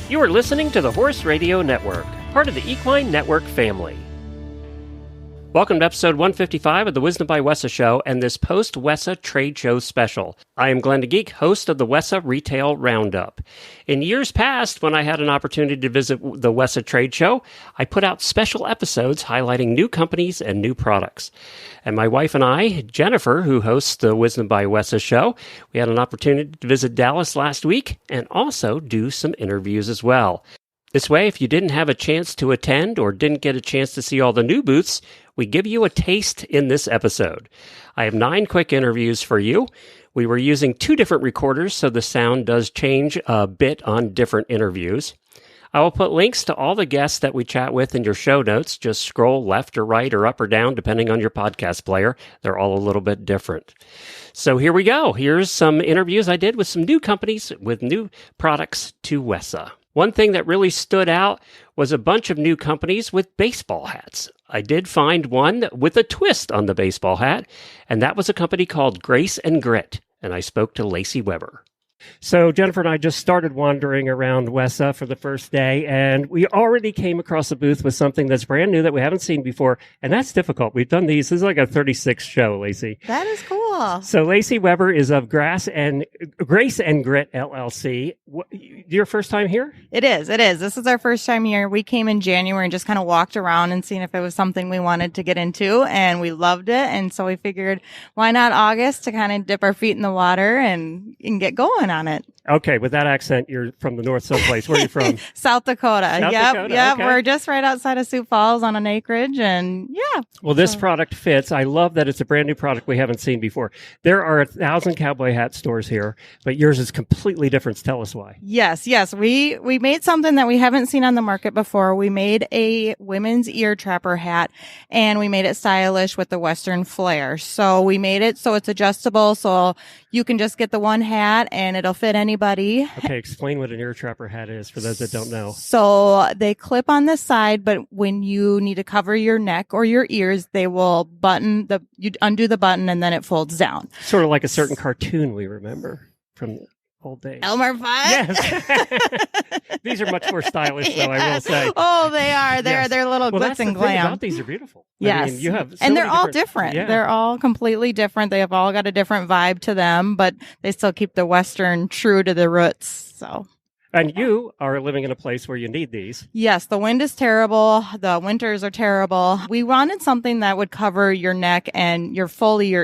You are listening to the Horse Radio Network, part of the Equine Network family. Welcome to episode 155 of the Wisdom by WESA show and this post-WESA trade show special. I am Glenn DeGeek, host of the WESA Retail Roundup. In years past, when I had an opportunity to visit the WESA trade show, I put out special episodes highlighting new companies and new products. And my wife and I, Jennifer, who hosts the Wisdom by WESA show, we had an opportunity to visit Dallas last week and also do some interviews as well. This way, if you didn't have a chance to attend or didn't get a chance to see all the new booths, we give you a taste in this episode. I have 9 quick interviews for you. We were using 2 different recorders, so the sound does change a bit on different interviews. I will put links to all the guests that we chat with in your show notes. Just scroll left or right or up or down, depending on your podcast player. They're all a little bit different. So here we go. Here's some interviews I did with some new companies with new products to WESA. One thing that really stood out was a bunch of new companies with baseball hats. I did find one with a twist on the baseball hat, and that was a company called Grace and Grit, and I spoke to Lacey Weber. So Jennifer and I just started wandering around WESA for the first day, and we already came across a booth with something that's brand new that we haven't seen before, and that's difficult. We've done these. This is like a 36th show, Lacey. That is cool. So Lacey Weber is of Grace and Grit LLC. Your first time here? It is. This is our first time here. We came in January and just kind of walked around and seen if it was something we wanted to get into, and we loved it. And so we figured, why not August to kind of dip our feet in the water and get going on it. Okay, with that accent, you're from the north someplace. Where are you from? South Dakota. Yep. Okay. We're just right outside of Sioux Falls on an acreage, and yeah. Well, this product fits. I love that it's a brand new product we haven't seen before. There are 1,000 cowboy hat stores here, but yours is completely different. Tell us why. Yes. We made something that we haven't seen on the market before. We made a women's ear trapper hat, and we made it stylish with the Western flair. So we made it so it's adjustable, so you can just get the one hat, and it'll fit anybody. Okay, explain what an ear trapper hat is for those that don't know. So they clip on the side, but when you need to cover your neck or your ears, they will you undo the button and then it folds down. Sort of like a certain cartoon we remember from the old days. Elmer Fudd? Yes. These are much more stylish, though, I will say. Oh, they are. They're little glitz and glam. Thing about these are beautiful. Yes. I mean, you have and they're all different. Yeah. They're all completely different. They have all got a different vibe to them, but they still keep the Western true to the roots. So. And you are living in a place where you need these. Yes, the wind is terrible. The winters are terrible. We wanted something that would cover your neck and your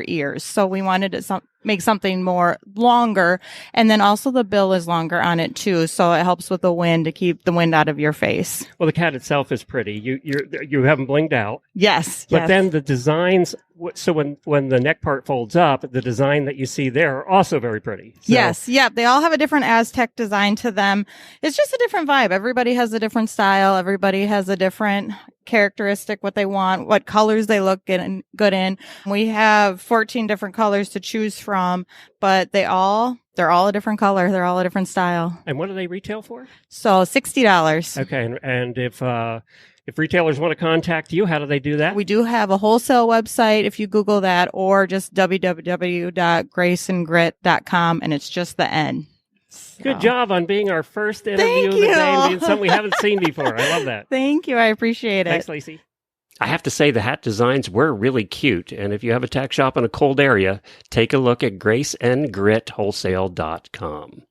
ears. So we wanted to make something more longer. And then also the bill is longer on it too. So it helps with the wind to keep the wind out of your face. Well, the cat itself is pretty. You have them blinged out. Yes. But then the designs, so when the neck part folds up, the design that you see there are also very pretty. So. Yes. Yep. They all have a different Aztec design to them. It's just a different vibe. Everybody has a different style. Everybody has a different characteristic, what they want, what colors they look good in. We have 14 different colors to choose from, but they're all a different color. They're all a different style. And what do they retail for? So $60. Okay. And if retailers want to contact you, how do they do that? We do have a wholesale website if you Google that, or just www.graceandgrit.com, and it's just the N. So. Good job on being our first interview of the day and being something we haven't seen before. I love that. Thank you. I appreciate it. Thanks, Lacey. I have to say the hat designs were really cute. And if you have a tack shop in a cold area, take a look at graceandgritwholesale.com.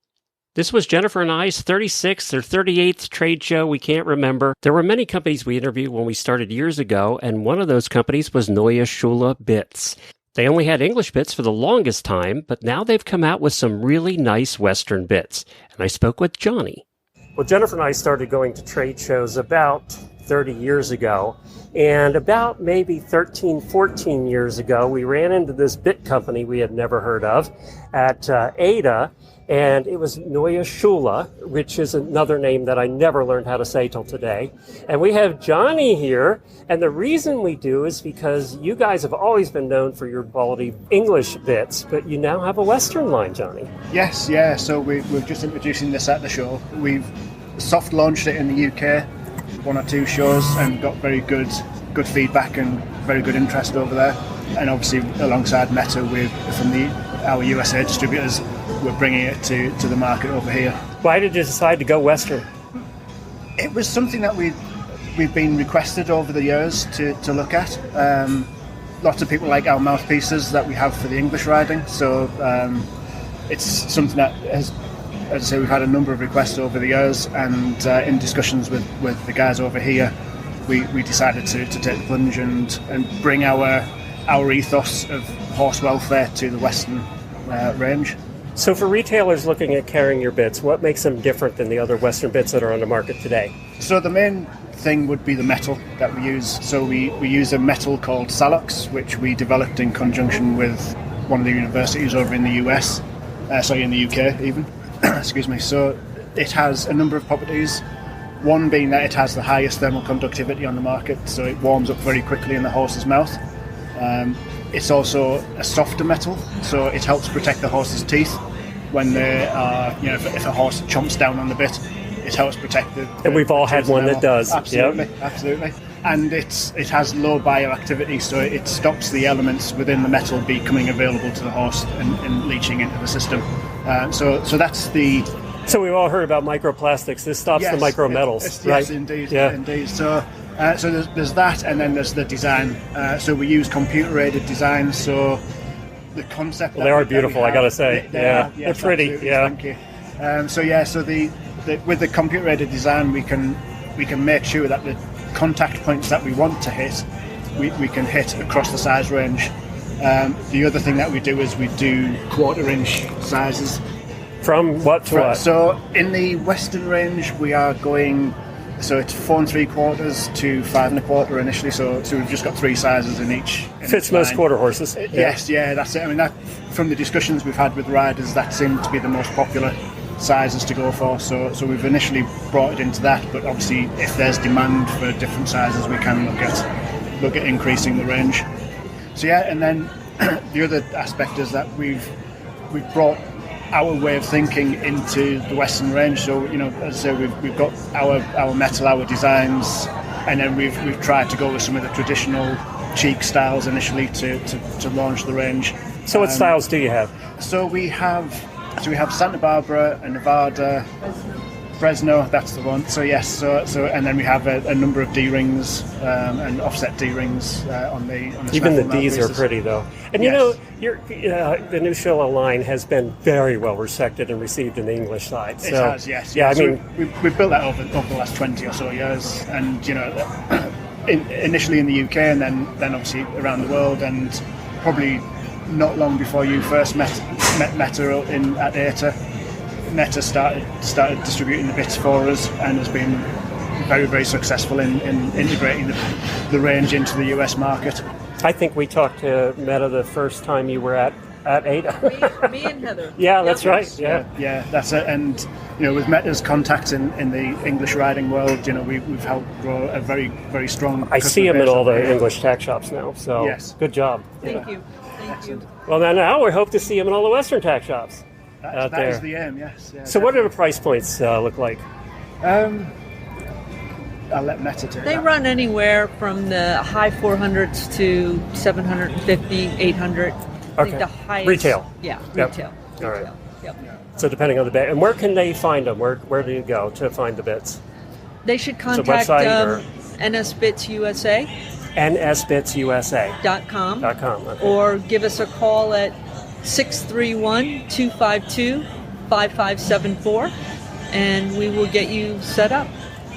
This was Jennifer and I's 36th or 38th trade show. We can't remember. There were many companies we interviewed when we started years ago, and one of those companies was Neue Schule Bits. They only had English bits for the longest time, but now they've come out with some really nice Western bits. And I spoke with Johnny. Well, Jennifer and I started going to trade shows about 30 years ago. And about maybe 13, 14 years ago, we ran into this bit company we had never heard of at Ada. And it was Neue Schule, which is another name that I never learned how to say till today. And we have Johnny here. And the reason we do is because you guys have always been known for your quality English bits, but you now have a Western line, Johnny. Yes, yeah. So we're just introducing this at the show. We've soft launched it in the UK, 1 or 2 shows, and got very good feedback and very good interest over there. And obviously alongside Meta from our USA distributors, we're bringing it to the market over here. Why did you decide to go Western? It was something that we've been requested over the years to look at. Lots of people like our mouthpieces that we have for the English riding, so it's something that has, as I say, we've had a number of requests over the years, and in discussions with the guys over here, we decided to take the plunge and bring our ethos of horse welfare to the Western range. So for retailers looking at carrying your bits, what makes them different than the other Western bits that are on the market today? So the main thing would be the metal that we use. So we use a metal called Salox, which we developed in conjunction with one of the universities over in the US, in the UK even. Excuse me. So it has a number of properties. One being that it has the highest thermal conductivity on the market, so it warms up very quickly in the horse's mouth. It's also a softer metal, so it helps protect the horse's teeth when they are, if a horse chomps down on the bit, it helps protect the and we've all had one that does. Absolutely, yep. Absolutely. And it has low bioactivity, so it stops the elements within the metal becoming available to the horse and leaching into the system. So that's the... So we've all heard about microplastics. This stops the micrometals, right? Yes, indeed. Yeah. Indeed. So there's that, and then there's the design. So we use computer-aided design. So the concept. Well, they are beautiful, I gotta say. They're pretty. Yeah. Thank you. With the computer-aided design, we can make sure that the contact points that we want to hit, we can hit across the size range. The other thing that we do is we do quarter-inch sizes. From what to what? So in the Western range, we are going. So it's 4 3/4 to 5 1/4 initially. So we've just got 3 sizes in each. Fits most quarter horses. Yes, that's it. I mean, that from the discussions we've had with riders, that seemed to be the most popular sizes to go for. So we've initially brought it into that, but obviously, if there's demand for different sizes, we can look at increasing the range. So and then the other aspect is that we've brought our way of thinking into the Western range. So as I say, we've got our metal, our designs, and then we've tried to go with some of the traditional cheek styles initially to launch the range. So what styles do you have? So we have Santa Barbara, and Nevada, Fresno. That's the one. So yes. So and then we have a number of D-rings and offset D-rings on the. Even the Ds are pretty though. And yes. The new Shola line has been very well received and received in the English side. So, it has, yes. Yeah, so we've built that over the last 20 or so years, and initially in the UK, and then obviously around the world, and probably not long before you first met Meta at ATA. Meta started distributing the bits for us, and has been very, very successful in integrating the range into the US market. I think we talked to Meta the first time you were at ATA. Me and Heather. Yeah, that's right. Yeah, that's it. And with Meta's contacts in the English riding world, we've helped grow a very, very strong. I see them at all the English tack shops now. So yes. Good job. Thank you. Well, now we hope to see them in all the Western tack shops. That is the aim, yes. Yeah, so what do the price points look like? I'll let Meta take They that. run anywhere from the high 400s to 750, 800. I think the highest. Retail. Yeah, Yep. retail. All right. Yep. So depending on the bit. And where can they find them? Where do you go to find the bits? They should contact website nsbitsusa.com nsbitsusa.com. Okay. or give us a call at 631-252-5574, and we will get you set up.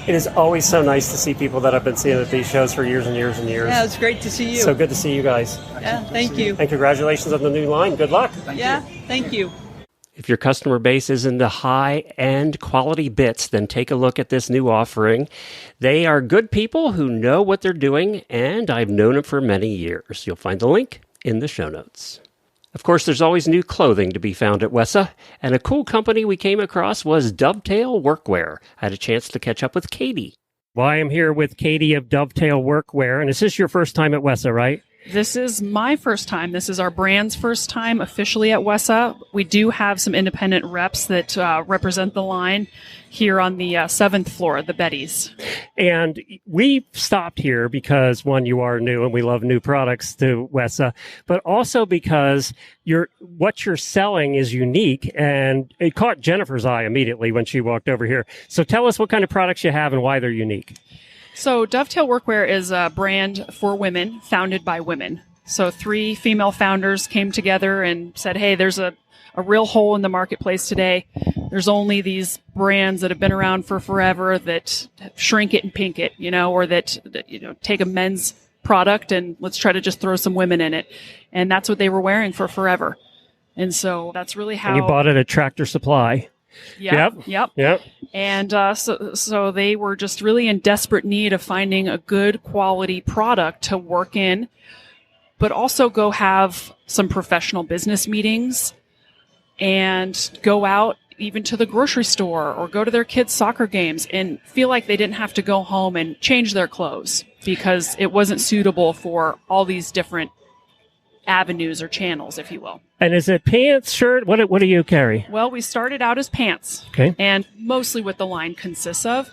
It is always so nice to see people that I've been seeing at these shows for years and years and years. Yeah, it's great to see you. So good to see you guys. Yeah, thank you. And congratulations on the new line. Good luck. Thank you. If your customer base is in the high-end quality bits, then take a look at this new offering. They are good people who know what they're doing, and I've known them for many years. You'll find the link in the show notes. Of course, there's always new clothing to be found at WESA, and a cool company we came across was Dovetail Workwear. I had a chance to catch up with Katie. Well, I am here with Katie of Dovetail Workwear, and this is your first time at WESA, right? This is my first time. This is our brand's first time officially at WESA. We do have some independent reps that represent the line here on the 7th floor, the Betty's. And we stopped here because, one, you are new and we love new products to WESA, but also because what you're selling is unique, and it caught Jennifer's eye immediately when she walked over here. So tell us what kind of products you have and why they're unique. So Dovetail Workwear is a brand for women, founded by women. So 3 female founders came together and said, hey, there's a real hole in the marketplace today. There's only these brands that have been around for forever that shrink it and pink it, or that take a men's product and let's try to just throw some women in it. And that's what they were wearing for forever. And so that's really how... And you bought it at Tractor Supply. Yep. And so they were just really in desperate need of finding a good quality product to work in, but also go have some professional business meetings and go out even to the grocery store or go to their kids' soccer games and feel like they didn't have to go home and change their clothes because it wasn't suitable for all these different avenues or channels, if you will. And is it pants, shirt? What do you carry? Well, we started out as pants. Okay. And mostly what the line consists of,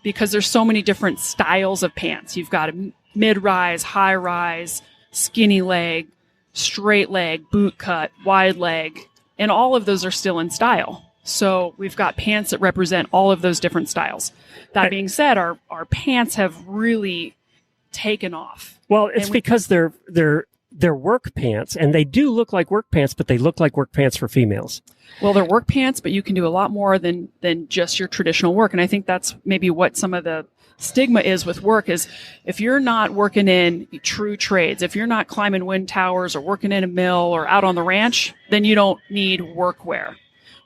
because there's so many different styles of pants. You've got a mid-rise, high-rise, skinny leg, straight leg, boot cut, wide leg, and all of those are still in style. So we've got pants that represent all of those different styles. That being said, our pants have really taken off. Well, it's because they're work pants, and they do look like work pants, but they look like work pants for females. Well, they're work pants, but you can do a lot more than just your traditional work. And I think that's maybe what some of the stigma is with work is if you're not working in true trades, if you're not climbing wind towers or working in a mill or out on the ranch, then you don't need workwear.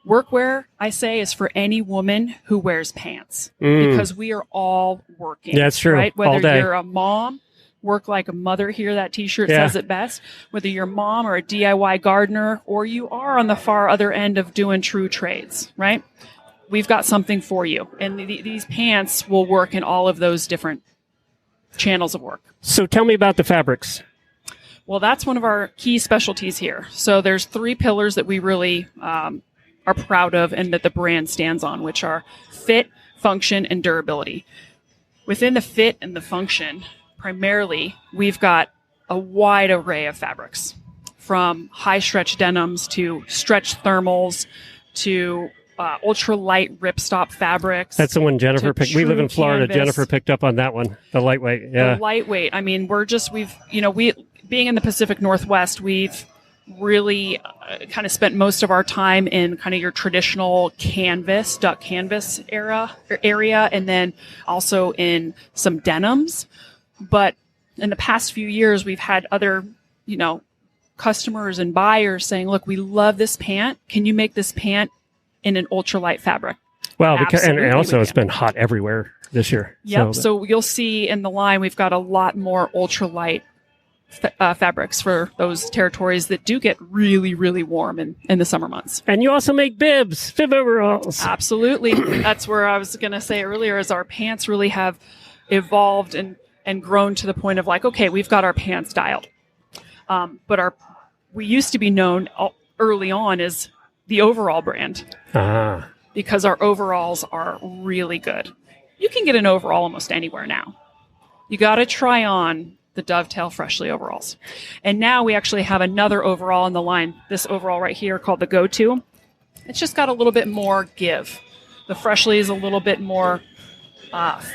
Workwear, I say, is for any woman who wears pants because we are all working. That's true. Right? All Whether day. you're a mom, work like a mother here, that t-shirt says it best. Whether you're a mom or a DIY gardener, or you are on the far other end of doing true trades, right? We've got something for you. And these pants will work in all of those different channels of work. So tell me about the fabrics. Well, that's one of our key specialties here. So there's 3 pillars that we really are proud of and that the brand stands on, which are fit, function, and durability. Within the fit and the function, primarily, we've got a wide array of fabrics, from high stretch denims to stretch thermals to ultra light ripstop fabrics. That's the one Jennifer picked. We live in Florida. Canvas. Jennifer picked up on that one. The lightweight. Yeah. The lightweight. I mean, we being in the Pacific Northwest, we've really kind of spent most of our time in kind of your traditional canvas, duck canvas area, and then also in some denims. But in the past few years, we've had other, customers and buyers saying, look, we love this pant. Can you make this pant in an ultralight fabric? Well, because and also it's can. been hot everywhere this year. Yep. So you'll see in the line, we've got a lot more ultralight fabrics for those territories that do get really, really warm in the summer months. And you also make bib overalls. Absolutely. That's where I was going to say earlier is our pants really have evolved and grown to the point of like, okay, we've got our pants dialed. But we used to be known early on as the overall brand because our overalls are really good. You can get an overall almost anywhere now. You got to try on the Dovetail Freshly overalls. And now we actually have another overall in the line, this overall right here called the Go-To. It's just got a little bit more give. The Freshly is a little bit more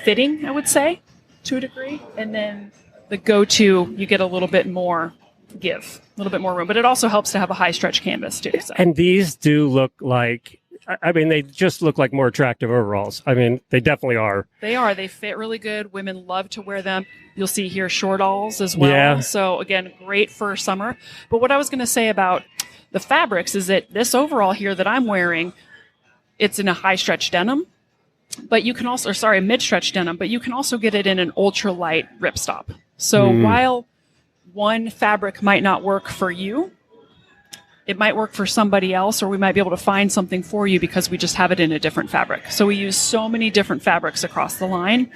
fitting, I would say, to a degree. And then the Go-To, you get a little bit more give, a little bit more room. But it also helps to have a high stretch canvas too. So. And these do look like, they just look like more attractive overalls. They definitely are. They are. They fit really good. Women love to wear them. You'll see here short-alls as well. Yeah. So again, great for summer. But what I was going to say about the fabrics is that this overall here that I'm wearing, it's in a high stretch denim, but you can also, mid stretch denim, but you can also get it in an ultralight ripstop. So while one fabric might not work for you, it might work for somebody else, or we might be able to find something for you because we just have it in a different fabric. So we use so many different fabrics across the line.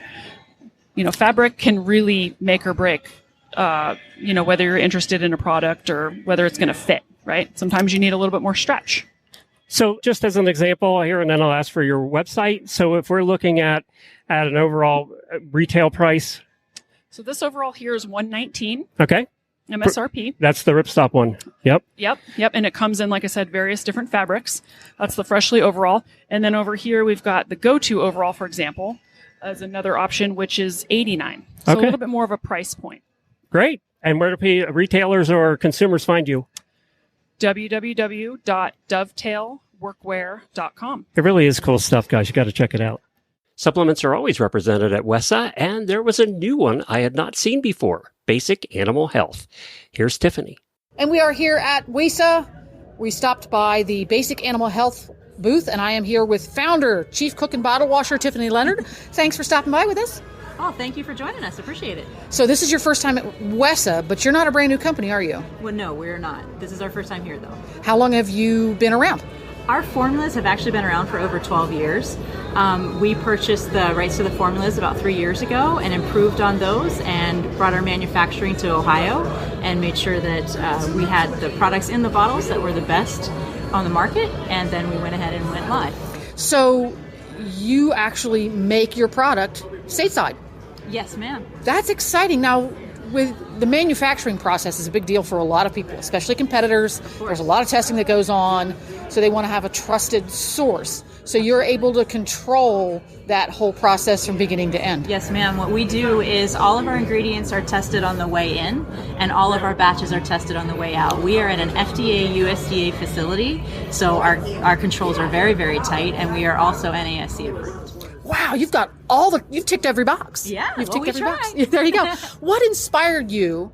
Fabric can really make or break whether you're interested in a product or whether it's going to fit, right? Sometimes you need a little bit more stretch. So just as an example here, and then I'll ask for your website. So if we're looking at an overall retail price. So this overall here is $119. Okay. MSRP. That's the ripstop one. Yep. And it comes in, like I said, various different fabrics. That's the Freshly overall. And then over here, we've got the Go-To overall, for example, as another option, which is $89. So a little bit more of a price point. Great. And where do retailers or consumers find you? www.dovetailworkwear.com. It really is cool stuff, guys. You got to check it out. Supplements are always represented at WESA, and there was a new one I had not seen before, Basic Animal Health. Here's Tiffany. And we are here at WESA. We stopped by the Basic Animal Health booth, and I am here with founder, chief cook and bottle washer, Tiffany Leonard. Thanks for stopping by with us. Oh, thank you for joining us. Appreciate it. So this is your first time at WESA, but you're not a brand new company, are you? Well, no, we're not. This is our first time here, though. How long have you been around? Our formulas have actually been around for over 12 years. We purchased the rights to the formulas about 3 years ago and improved on those and brought our manufacturing to Ohio and made sure that we had the products in the bottles that were the best on the market, and then we went ahead and went live. So you actually make your product stateside? Yes, ma'am. That's exciting. Now, with the manufacturing process is a big deal for a lot of people, especially competitors. There's a lot of testing that goes on, so they want to have a trusted source. So you're able to control that whole process from beginning to end. Yes, ma'am. What we do is all of our ingredients are tested on the way in, and all of our batches are tested on the way out. We are at an FDA, USDA facility, so our controls are very, very tight, and we are also NASC approved. Wow, you've ticked every box. Yeah, you've ticked every try. box. There you go. What inspired you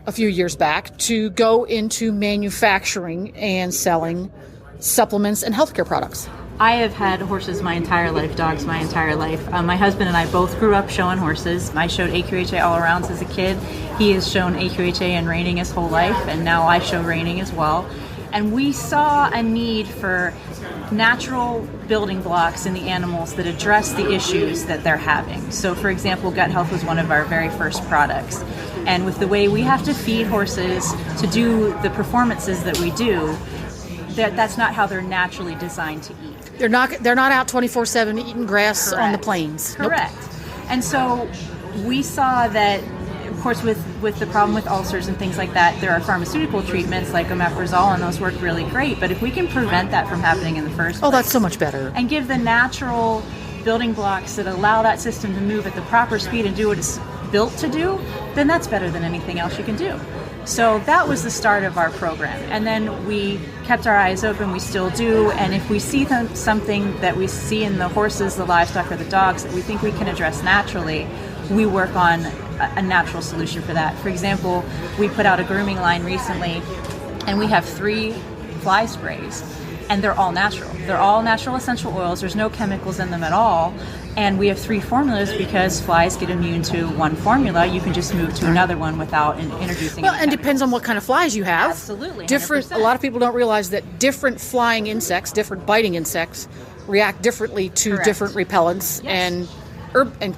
a few years back to go into manufacturing and selling supplements and healthcare products? I have had horses my entire life, dogs my entire life. My husband and I both grew up showing horses. I showed AQHA all-arounds as a kid. He has shown AQHA and reining his whole life, and now I show reining as well. And we saw a need for natural building blocks in the animals that address the issues that they're having. So, for example, gut health was one of our very first products. And with the way we have to feed horses to do the performances that we do, that's not how they're naturally designed to eat. They're not out 24/7 eating grass Correct. on the plains. Correct. Nope. And so we saw that, of course, with the problem with ulcers and things like that, there are pharmaceutical treatments like omeprazole, and those work really great. But if we can prevent that from happening in the first place, Oh, that's so much better. and give the natural building blocks that allow that system to move at the proper speed and do what it's built to do, then that's better than anything else you can do. So that was the start of our program. And then we kept our eyes open, we still do, and if we see something that we see in the horses, the livestock, or the dogs that we think we can address naturally, we work on a natural solution for that. For example, we put out a grooming line recently, and we have 3 fly sprays, and they're all natural. They're all natural essential oils. There's no chemicals in them at all. And we have 3 formulas because flies get immune to one formula. You can just move to another one without introducing. Well, and depends on what kind of flies you have. Absolutely, 100%. Different. A lot of people don't realize that different flying insects, different biting insects, react differently to Correct. different repellents Yes. and herb and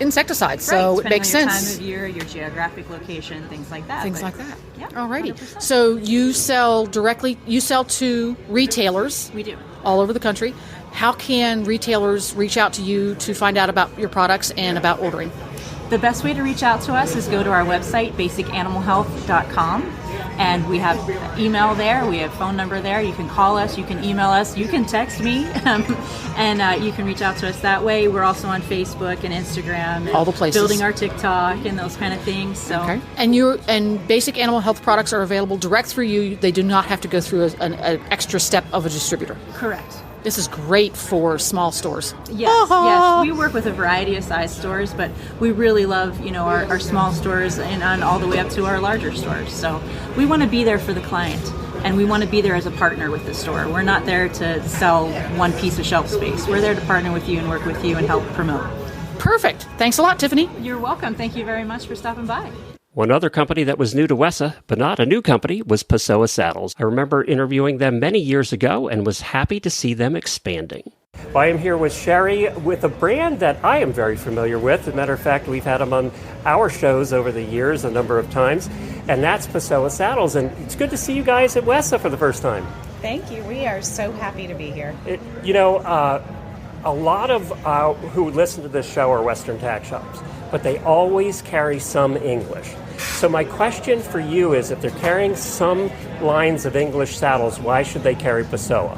insecticides. Right, So it depending makes on your sense. time of year, your geographic location, things like that. Things But- like that. Yeah. Alrighty. 100%. So you sell directly. You sell to retailers We do. all over the country. How can retailers reach out to you to find out about your products and about ordering? The best way to reach out to us is go to our website, basicanimalhealth.com, and we have email there, we have phone number there. You can call us, you can email us, you can text me, and you can reach out to us that way. We're also on Facebook and Instagram, All the places. building our TikTok and those kind of things. So Okay. And Basic Animal Health products are available direct through you. They do not have to go through an extra step of a distributor. correct. This is great for small stores. Yes, yes. We work with a variety of size stores, but we really love, our small stores and all the way up to our larger stores. So we want to be there for the client, and we want to be there as a partner with the store. We're not there to sell one piece of shelf space. We're there to partner with you and work with you and help promote. Perfect. Thanks a lot, Tiffany. You're welcome. Thank you very much for stopping by. One other company that was new to WESA, but not a new company, was Pessoa Saddles. I remember interviewing them many years ago and was happy to see them expanding. Well, I am here with Sherry with a brand that I am very familiar with. As a matter of fact, we've had them on our shows over the years a number of times, and that's Pessoa Saddles. And it's good to see you guys at WESA for the first time. Thank you. We are so happy to be here. A lot of who listen to this show are Western tack shops, but they always carry some English. So my question for you is, if they're carrying some lines of English saddles, why should they carry Pessoa?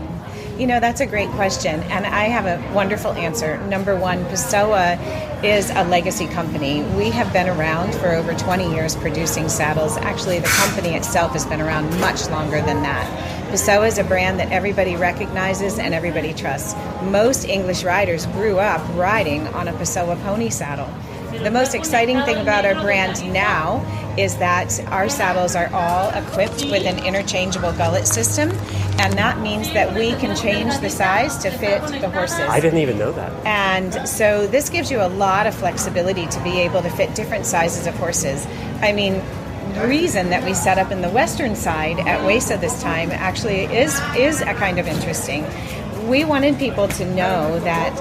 That's a great question, and I have a wonderful answer. Number one, Pessoa is a legacy company. We have been around for over 20 years producing saddles. Actually, the company itself has been around much longer than that. Pessoa is a brand that everybody recognizes and everybody trusts. Most English riders grew up riding on a Pessoa pony saddle. The most exciting thing about our brand now is that our saddles are all equipped with an interchangeable gullet system, and that means that we can change the size to fit the horses. I didn't even know that. And so this gives you a lot of flexibility to be able to fit different sizes of horses. I mean, the reason that we set up in the western side at WESA this time actually is a kind of interesting. We wanted people to know that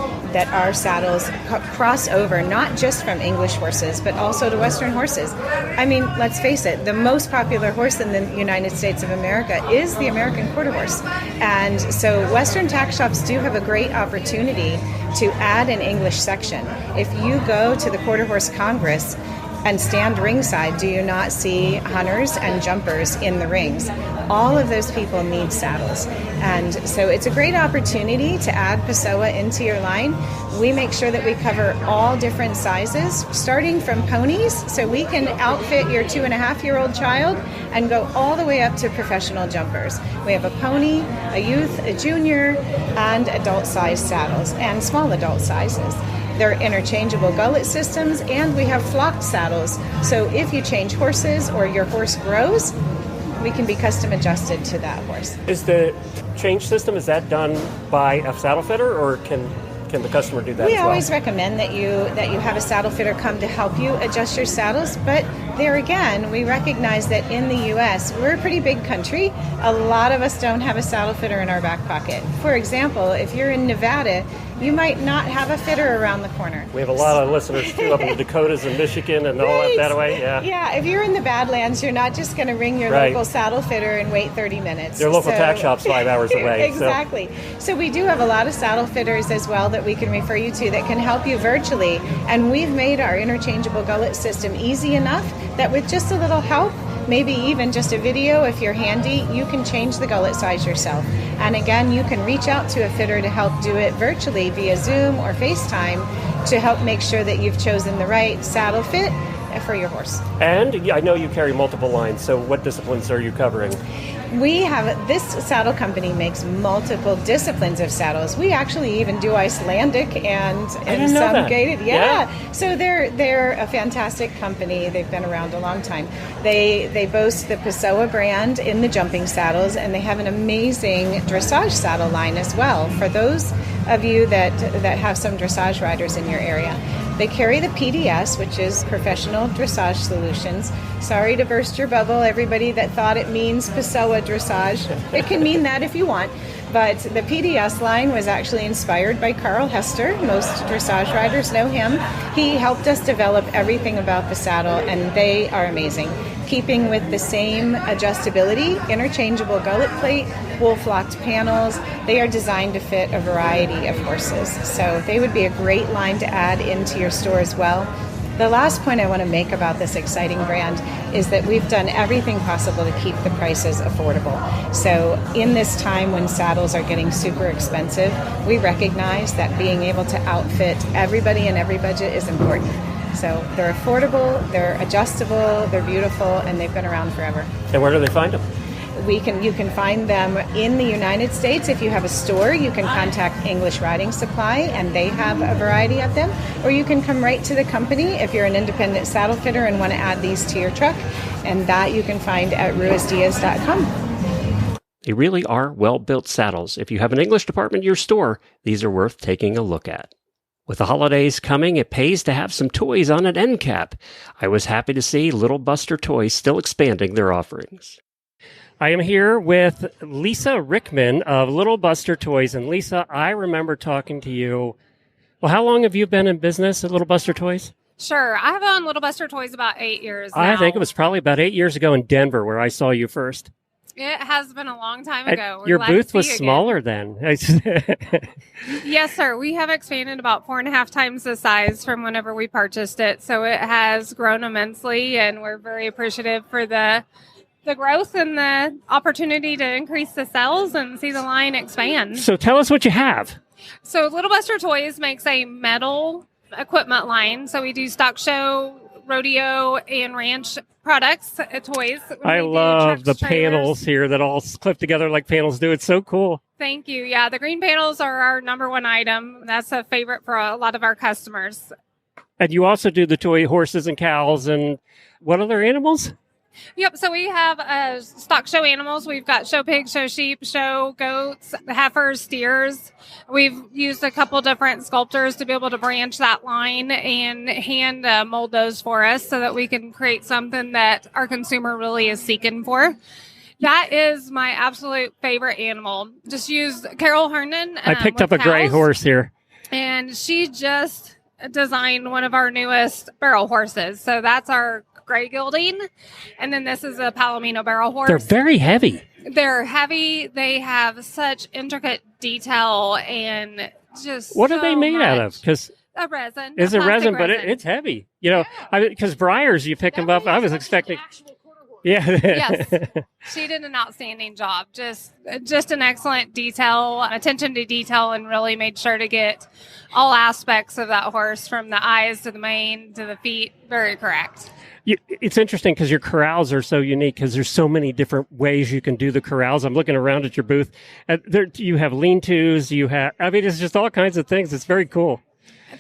our saddles cross over not just from English horses, but also to Western horses. I mean, let's face it, the most popular horse in the United States of America is the American Quarter Horse. And so Western tack shops do have a great opportunity to add an English section. If you go to the Quarter Horse Congress and stand ringside, do you not see hunters and jumpers in the rings? All of those people need saddles. And so it's a great opportunity to add Pessoa into your line. We make sure that we cover all different sizes, starting from ponies, so we can outfit your 2.5-year-old child and go all the way up to professional jumpers. We have a pony, a youth, a junior, and adult-sized saddles, and small adult sizes. They're interchangeable gullet systems, and we have flocked saddles. So if you change horses or your horse grows, we can be custom adjusted to that horse. Is the change system, is that done by a saddle fitter, or can the customer do that as well? We always recommend that you have a saddle fitter come to help you adjust your saddles, but there again, we recognize that in the U.S., we're a pretty big country. A lot of us don't have a saddle fitter in our back pocket. For example, if you're in Nevada, you might not have a fitter around the corner. We have a lot of listeners too up in the Dakotas and Michigan and all that way. Yeah, if you're in the Badlands, you're not just going to ring your local saddle fitter and wait 30 minutes. Their local tack shop's 5 hours away. Exactly. So we do have a lot of saddle fitters as well that we can refer you to that can help you virtually. And we've made our interchangeable gullet system easy enough that with just a little help, maybe even just a video if you're handy, you can change the gullet size yourself. And again, you can reach out to a fitter to help do it virtually via Zoom or FaceTime to help make sure that you've chosen the right saddle fit for your horse. And I know you carry multiple lines, so what disciplines are you covering? This saddle company makes multiple disciplines of saddles. We actually even do Icelandic and some gated. Yeah. So they're a fantastic company. They've been around a long time. They boast the Pessoa brand in the jumping saddles, and they have an amazing dressage saddle line as well for those of you that have some dressage riders in your area. They carry the PDS, which is Professional Dressage Solutions. Sorry to burst your bubble, everybody that thought it means Pessoa Dressage. It can mean that if you want. But the PDS line was actually inspired by Carl Hester. Most dressage riders know him. He helped us develop everything about the saddle, and they are amazing. Keeping with the same adjustability, interchangeable gullet plate, wool-flocked panels, they are designed to fit a variety of horses. So they would be a great line to add into your store as well. The last point I want to make about this exciting brand is that we've done everything possible to keep the prices affordable. So in this time when saddles are getting super expensive, we recognize that being able to outfit everybody in every budget is important. So they're affordable, they're adjustable, they're beautiful, and they've been around forever. And where do they find them? You can find them in the United States. If you have a store, you can contact English Riding Supply, and they have a variety of them. Or you can come right to the company if you're an independent saddle fitter and want to add these to your truck, and that you can find at ruizdiaz.com. They really are well-built saddles. If you have an English department in your store, these are worth taking a look at. With the holidays coming, it pays to have some toys on an end cap. I was happy to see Little Buster Toys still expanding their offerings. I am here with Lisa Rickman of Little Buster Toys. And Lisa, I remember talking to you. Well, how long have you been in business at Little Buster Toys? Sure. I've owned Little Buster Toys about 8 years now. I think it was probably about 8 years ago in Denver where I saw you first. It has been a long time ago. Your booth was smaller then. Yes, sir. We have expanded about 4.5 times the size from whenever we purchased it. So it has grown immensely, and we're very appreciative for the growth and the opportunity to increase the sales and see the line expand. So tell us what you have. So Little Buster Toys makes a metal equipment line. So we do stock show, rodeo, and ranch products, toys. I love the panels here that all clip together like panels do. It's so cool. Thank you. Yeah, the green panels are our number one item. That's a favorite for a lot of our customers. And you also do the toy horses and cows and what other animals? Yep, so we have stock show animals. We've got show pigs, show sheep, show goats, heifers, steers. We've used a couple different sculptors to be able to branch that line and hand mold those for us so that we can create something that our consumer really is seeking for. That is my absolute favorite animal. Just used Carol Herndon. I picked up a gray horse here. And she just designed one of our newest barrel horses. So that's our gray gelding, and then this is a Palomino barrel horse. They're very heavy. They're heavy. They have such intricate detail and just. What are they made out of? Because a resin. It's a resin, but it's heavy. You know, because Breyers, you pick them up. I was expecting. Yeah. Yes, she did an outstanding job. Just an excellent attention to detail, and really made sure to get all aspects of that horse, from the eyes to the mane to the feet, very correct. It's interesting because your corrals are so unique because there's so many different ways you can do the corrals. I'm looking around at your booth. You have lean-tos. It's just all kinds of things. It's very cool.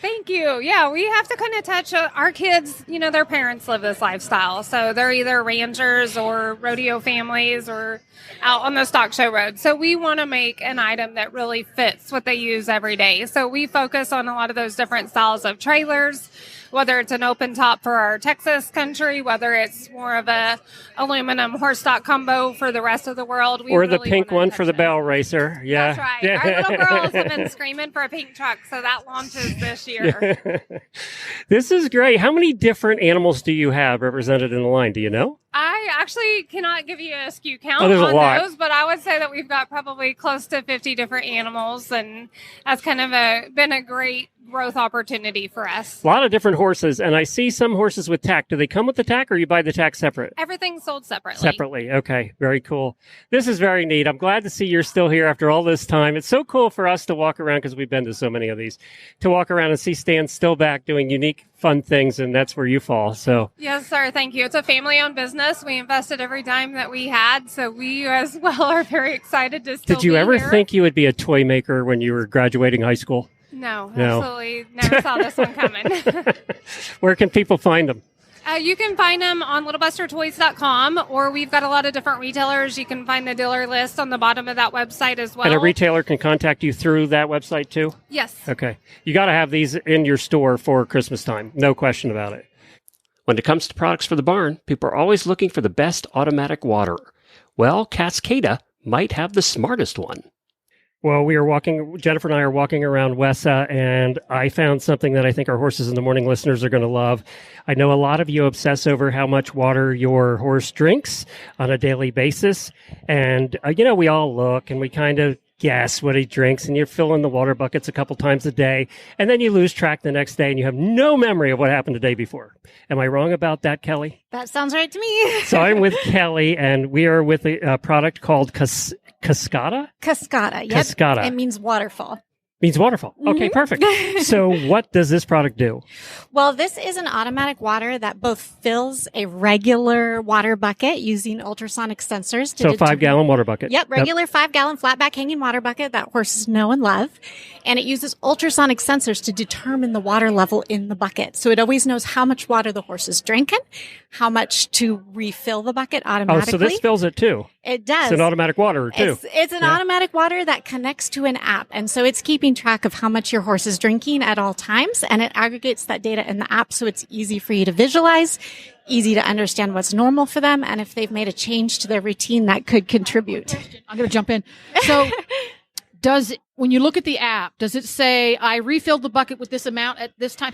Thank you. Yeah, we have to kind of touch our kids. You know, their parents live this lifestyle. So they're either ranchers or rodeo families or out on the stock show road. So we want to make an item that really fits what they use every day. So we focus on a lot of those different styles of trailers, whether it's an open top for our Texas country, whether it's more of a aluminum horse stock combo for the rest of the world. Or really the pink one for the barrel racer. Yeah. That's right. Yeah. Our little girls have been screaming for a pink truck, so that launches this year. This is great. How many different animals do you have represented in the line? Do you know? I actually cannot give you a SKU count on those, but I would say that we've got probably close to 50 different animals, and that's kind of been a great growth opportunity for us. A lot of different horses, and I see some horses with tack. Do they come with the tack, or you buy the tack separate? Everything's sold separately. Separately, okay. Very cool. This is very neat. I'm glad to see you're still here after all this time. It's so cool for us to walk around, because we've been to so many of these, to walk around and see Stan still back doing unique, fun things, and that's where you fall. So yes, sir. Thank you. It's a family-owned business. We invested every dime that we had, so we as well are very excited to still be here. Did you ever think you would be a toy maker when you were graduating high school? No, absolutely never saw this one coming. Where can people find them? You can find them on littlebustertoys.com, or we've got a lot of different retailers. You can find the dealer list on the bottom of that website as well. And a retailer can contact you through that website too? Yes. Okay. You got to have these in your store for Christmas time. No question about it. When it comes to products for the barn, people are always looking for the best automatic water. Well, Cascada might have the smartest one. Well, Jennifer and I are walking around Wessa, and I found something that I think our Horses in the Morning listeners are going to love. I know a lot of you obsess over how much water your horse drinks on a daily basis. And, we all look and we kind of guess what he drinks, and you're filling the water buckets a couple times a day, and then you lose track the next day and you have no memory of what happened the day before. Am I wrong about that, Kelly? That sounds right to me. So I'm with Kelly, and we are with a product called Cascada? Cascada, yep. Cascada. It means waterfall. Means waterfall. Okay, perfect. So what does this product do? Well, this is an automatic water that both fills a regular water bucket using ultrasonic sensors. So 5-gallon water bucket. Yep, regular 5-gallon flat back hanging water bucket that horses know and love. And it uses ultrasonic sensors to determine the water level in the bucket. So it always knows how much water the horse is drinking, how much to refill the bucket automatically. Oh, so this fills it too. It does. It's an automatic water too. It's an automatic water that connects to an app. And so it's keeping keeping track of how much your horse is drinking at all times, and it aggregates that data in the app so it's easy for you to visualize, easy to understand what's normal for them, and if they've made a change to their routine that could contribute. I'm going to jump in. So when you look at the app, does it say, I refilled the bucket with this amount at this time?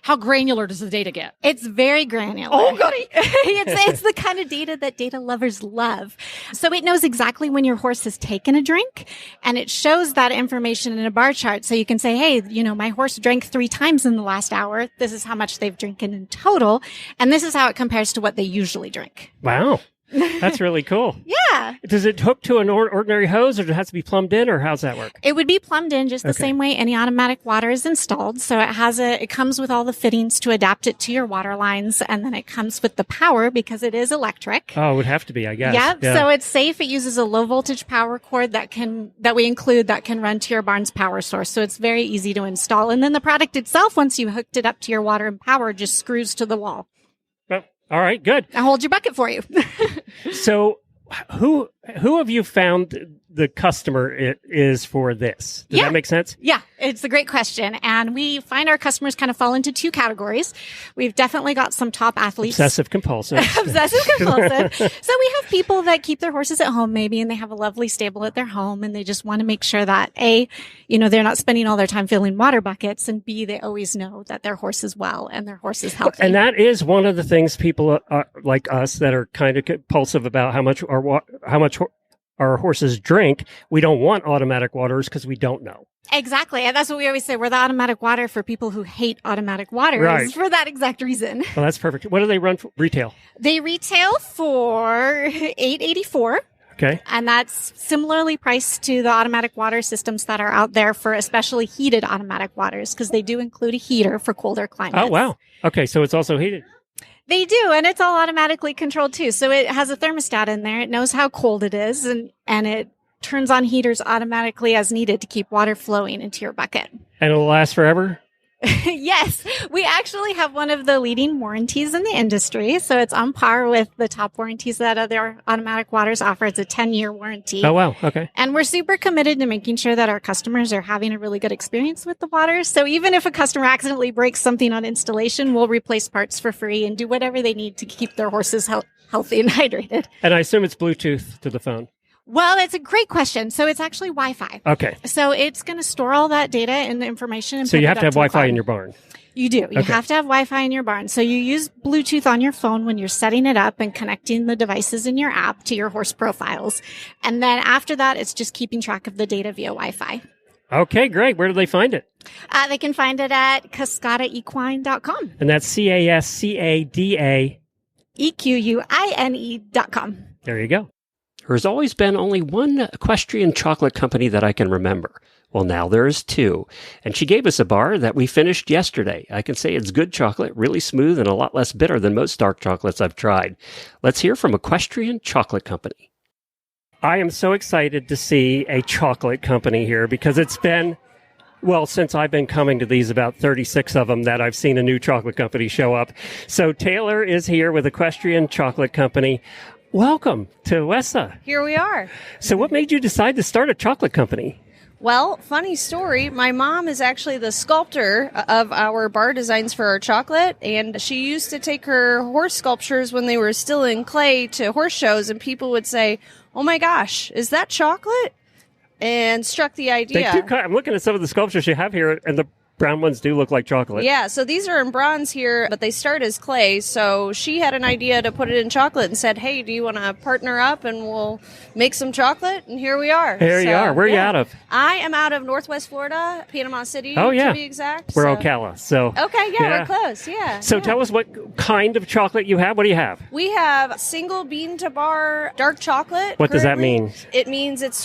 How granular does the data get? It's very granular. Oh, goody. It's the kind of data that data lovers love. So it knows exactly when your horse has taken a drink, and it shows that information in a bar chart. So you can say, hey, my horse drank 3 times in the last hour. This is how much they've drinking in total. And this is how it compares to what they usually drink. Wow. That's really cool. Yeah. Does it hook to an ordinary hose, or does it have to be plumbed in, or how's that work? It would be plumbed in just the same way any automatic water is installed. So it comes with all the fittings to adapt it to your water lines, and then it comes with the power because it is electric. Oh, it would have to be, I guess. Yep. Yeah. So it's safe. It uses a low voltage power cord that we include that can run to your barn's power source. So it's very easy to install. And then the product itself, once you hooked it up to your water and power, just screws to the wall. Well, all right, good. I hold your bucket for you. So who have you found the customer is for this? Does that make sense? Yeah, it's a great question. And we find our customers kind of fall into 2 categories. We've definitely got some top athletes. Obsessive compulsive. Obsessive compulsive. So we have people that keep their horses at home maybe, and they have a lovely stable at their home, and they just want to make sure that A, they're not spending all their time filling water buckets, and B, they always know that their horse is well and their horse is healthy. And that is one of the things people like us that are kind of compulsive about how much our horses drink. We don't want automatic waters because we don't know. Exactly. And that's what we always say. We're the automatic water for people who hate automatic waters, right, for that exact reason. Well, that's perfect. What do they run for retail? They retail for $8.84. Okay. And that's similarly priced to the automatic water systems that are out there for especially heated automatic waters, because they do include a heater for colder climates. Oh, wow. Okay. So it's also heated. They do, and it's all automatically controlled too. So it has a thermostat in there. It knows how cold it is, and it turns on heaters automatically as needed to keep water flowing into your bucket. And it'll last forever? Yes, we actually have one of the leading warranties in the industry. So it's on par with the top warranties that other automatic waters offer. It's a 10-year warranty. Oh, wow. Okay. And we're super committed to making sure that our customers are having a really good experience with the water. So even if a customer accidentally breaks something on installation, we'll replace parts for free and do whatever they need to keep their horses healthy and hydrated. And I assume it's Bluetooth to the phone. Well, it's a great question. So it's actually Wi-Fi. Okay. So it's going to store all that data and the information. And so you have to have Wi-Fi in your barn. You do. You have to have Wi-Fi in your barn. So you use Bluetooth on your phone when you're setting it up and connecting the devices in your app to your horse profiles. And then after that, it's just keeping track of the data via Wi-Fi. Okay, great. Where do they find it? They can find it at cascadaequine.com. And that's CASCADA EQUINE.com. There you go. There's always been only one equestrian chocolate company that I can remember. Well, now there is 2. And she gave us a bar that we finished yesterday. I can say it's good chocolate, really smooth, and a lot less bitter than most dark chocolates I've tried. Let's hear from Equestrian Chocolate Company. I am so excited to see a chocolate company here because it's been, well, since I've been coming to these, about 36 of them that I've seen a new chocolate company show up. So Taylor is here with Equestrian Chocolate Company. Welcome to WESA. Here we are. So what made you decide to start a chocolate company? Well, funny story. My mom is actually the sculptor of our bar designs for our chocolate, and she used to take her horse sculptures when they were still in clay to horse shows, and people would say, "Oh my gosh, is that chocolate?" And struck the idea. I'm looking at some of the sculptures you have here, and the brown ones do look like chocolate. Yeah, so these are in bronze here, but they start as clay. So she had an idea to put it in chocolate and said, "Hey, do you want to partner up and we'll make some chocolate?" And here we are. Here you are. Where are you out of? I am out of Northwest Florida, Panama City, to be exact. We're Ocala. So. Okay, we're close. Yeah. So tell us what kind of chocolate you have. What do you have? We have single bean to bar dark chocolate. What does that mean? It means it's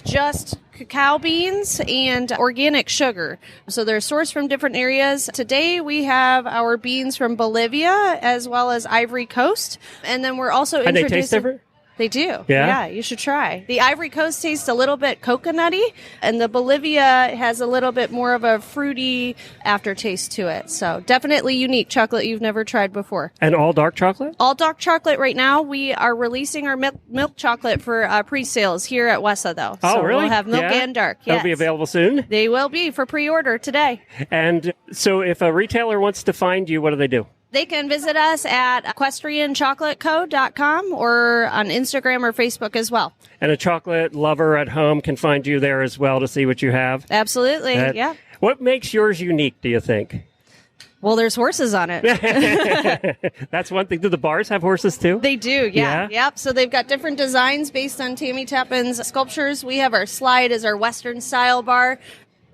just cacao beans and organic sugar. So they're sourced from different areas. Today we have our beans from Bolivia as well as Ivory Coast. And then we're also introducing... And they taste different? They do. Yeah? You should try. The Ivory Coast tastes a little bit coconutty, and the Bolivia has a little bit more of a fruity aftertaste to it. So definitely unique chocolate you've never tried before. And all dark chocolate? All dark chocolate right now. We are releasing our milk chocolate for pre-sales here at Wessa, though. Oh, so really? We'll have milk and dark. Yes. That'll be available soon? They will be for pre-order today. And so if a retailer wants to find you, what do they do? They can visit us at equestrianchocolateco.com or on Instagram or Facebook as well. And a chocolate lover at home can find you there as well to see what you have? Absolutely, yeah. What makes yours unique, do you think? Well, there's horses on it. That's one thing. Do the bars have horses too? They do, yeah. Yep. So they've got different designs based on Tammy Tappan's sculptures. We have our slide as our Western style bar,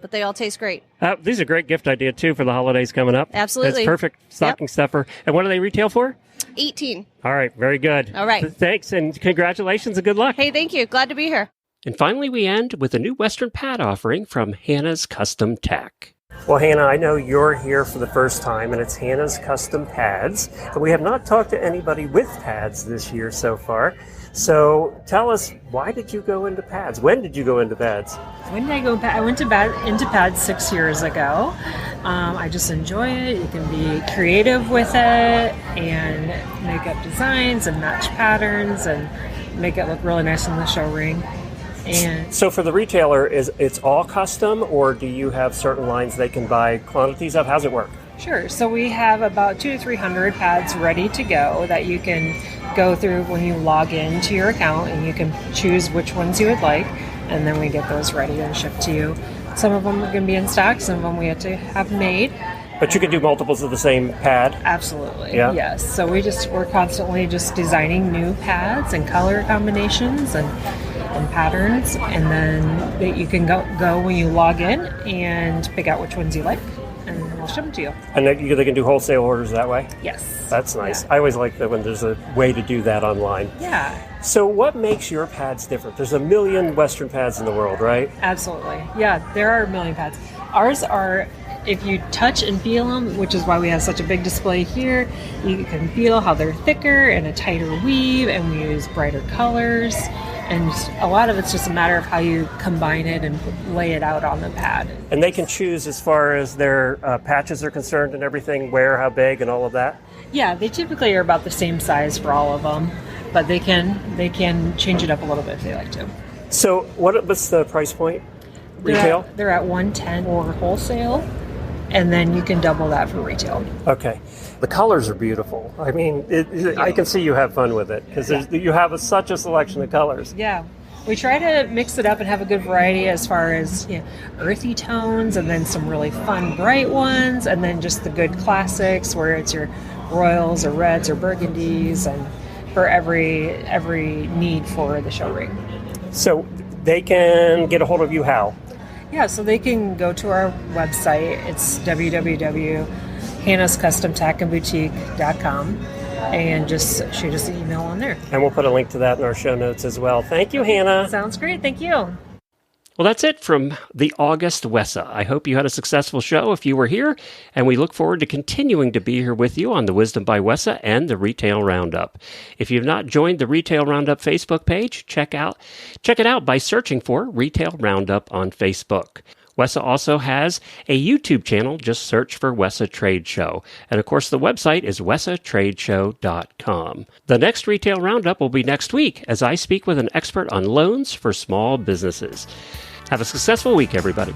but they all taste great. These are a great gift idea too for the holidays coming up. Absolutely. It's perfect stocking stuffer. And what do they retail for? $18. All right, very good. All right. Thanks and congratulations and good luck. Hey, thank you. Glad to be here. And finally, we end with a new Western pad offering from Hannah's Custom Tack. Well, Hannah, I know you're here for the first time, and it's Hannah's Custom Pads. And we have not talked to anybody with pads this year so far. So tell us, why did you go into pads? When did you go into pads? When did I go? I went into pads 6 years ago. I just enjoy it. You can be creative with it and make up designs and match patterns and make it look really nice in the show ring. And so for the retailer, it's all custom, or do you have certain lines they can buy quantities of? How's it work? Sure. So we have about 200 to 300 pads ready to go that you can go through when you log into your account, and you can choose which ones you would like, and then we get those ready and shipped to you. Some of them are going to be in stock, some of them we have to have made. But you can do multiples of the same pad? Absolutely, yeah. Yes. So we're constantly just designing new pads and color combinations and patterns, and then you can go when you log in and pick out which ones you like, and we'll ship them to you. And they can do wholesale orders that way? Yes. That's nice. Yeah. I always like that when there's a way to do that online. Yeah. So what makes your pads different? There's a million Western pads in the world, right? Absolutely. Yeah, there are a million pads. Ours are, if you touch and feel them, which is why we have such a big display here, you can feel how they're thicker and a tighter weave, and we use brighter colors. And a lot of it's just a matter of how you combine it and lay it out on the pad. And they can choose as far as their patches are concerned and everything, where, how big, and all of that? Yeah, they typically are about the same size for all of them, but they can change it up a little bit if they like to. So what's the price point? Retail? They're at $110 for wholesale, and then you can double that for retail. Okay. The colors are beautiful. I mean, I can see you have fun with it because you have such a selection of colors. Yeah. We try to mix it up and have a good variety as far as earthy tones, and then some really fun bright ones, and then just the good classics where it's your royals or reds or burgundies, and for every need for the show ring. So they can get a hold of you how? Yeah, so they can go to our website. It's www.hannahscustomtackandboutique.com, and just shoot us an email on there. And we'll put a link to that in our show notes as well. Thank you, Hannah. Sounds great. Thank you. Well, that's it from the August Wessa. I hope you had a successful show if you were here, and we look forward to continuing to be here with you on the Wisdom by Wessa and the Retail Roundup. If you've not joined the Retail Roundup Facebook page, check it out by searching for Retail Roundup on Facebook. Wessa also has a YouTube channel. Just search for Wessa Trade Show. And of course, the website is wessatradeshow.com. The next Retail Roundup will be next week as I speak with an expert on loans for small businesses. Have a successful week, everybody.